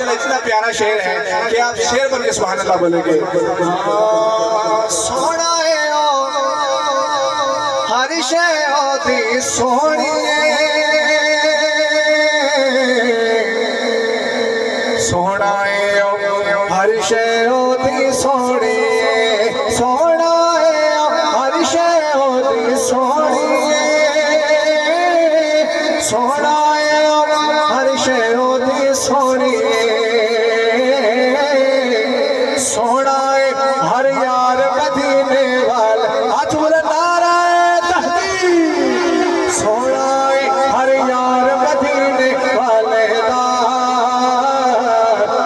माशाल्लाह इतना प्यारा शेर है कि आप शेर बन के सुभान अल्लाह बोलेंगे। सोना है हर शे होती सोनी सोना है हर शे होती सोनी सोना है हर शे होती सोनी सोना है हर शे होती सोनी सोना है हर यार मदीने वाला हाथ बुलंद सोना है हर यार मदीने वाले दा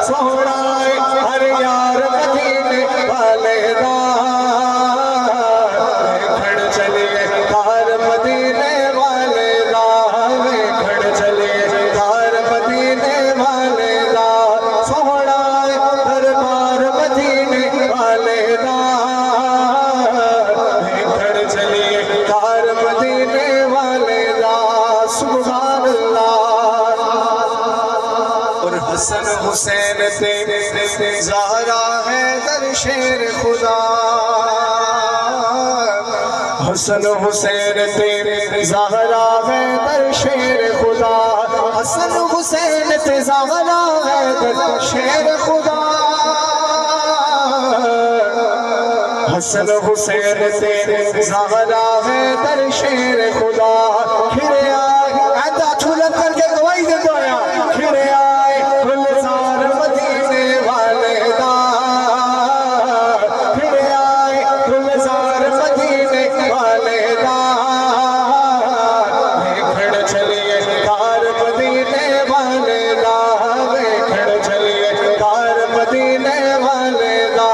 सोना है हर यार मदीने वाले दा खड़ चलिए कार मदीने वाले दा खड़ चलिए कार मदीने वाले दा सोना है दरबार मदीने वाले दा खड़ चलिए कार मदीने वाले दा सुभान अल्लाह। और हसन हुसैन तेरे ज़हरा है दर शेर खुदा हसन हुसैन तेरे ज़हरा है दर शेर खुदा हसन हुसैन ते ज़हरा है दर शेर खुदा हसन हुसैन तेरे ज़हरा है दर शेर खुदा खिरे आए ऐसा छुलक करके गवाही दे दो खिरे आए गुलजार मदीने वाले दा खिरे आए गुलजार मदीने वाले दा खड़ चलिए कार मदीने वाले दा खड़ चलिए कार मदीने वाले दा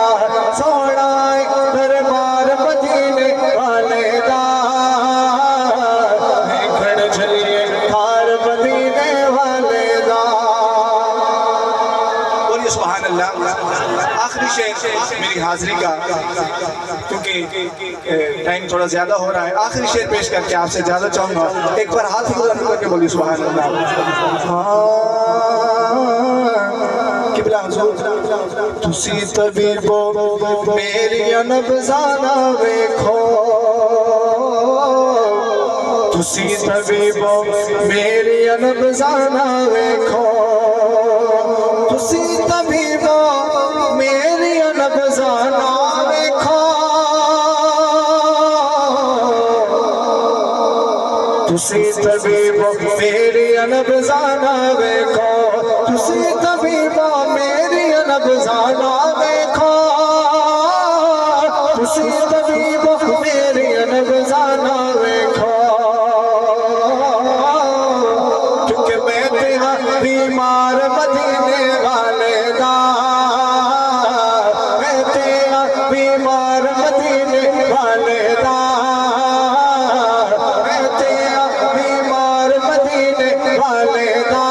सोना दरबार मदीने वाले दा खड़ चलिए कार मदीने वाले दा। बोलिए सुभान अल्लाह। आखिरी शेर मेरी हाजिरी का, क्योंकि टाइम थोड़ा ज्यादा हो रहा है, आखिरी शेर पेश करके आपसे ज्यादा चाहूंगा एक बार हाथ बुलंद करके बोलिए सुभान अल्लाह। किबला हुजूर तुसी तबीबो मेरी नब्ज़ाना वेखो तुसी तबीबो मेरी नब्ज़ाना वेखो तुसी तबीबो मेरी नब्ज़ाना वेखो तुसी तबीबो मेरी नब्ज़ाना वेखो तुसी तबीबो मेरी नब्ज़ाना वेखो तुसी तबीबो मेरी नब्ज़ाना वेखो क्योंकि मैं तेरा बीमार मदीने वाले दा मैं तेरा बीमार मदीने वाले दा मैं तेरा बीमार मदीने वाले दा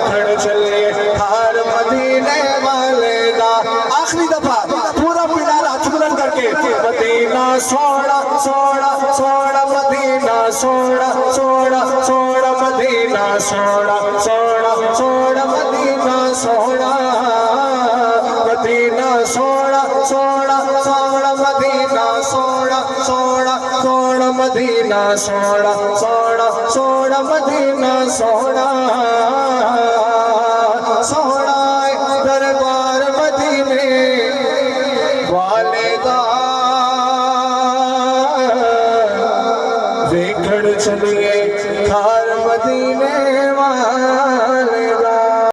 खड़ चलिए कार मदीने वाले दा। आखिरी दफा पूरा पिंडाल हाथ बुलंद करके मदीना सोना सोना सोना मदीना सोना सोना सोना मदीना सोना सोना सोना मदीना सोना मदीना सोना सोना सोना मदीना सोना सोना सोना मदीना सोना सोना सोना मदीना सोना सोना दरबार मदीने वाले दा खड़ चलिए कार मदीने वाले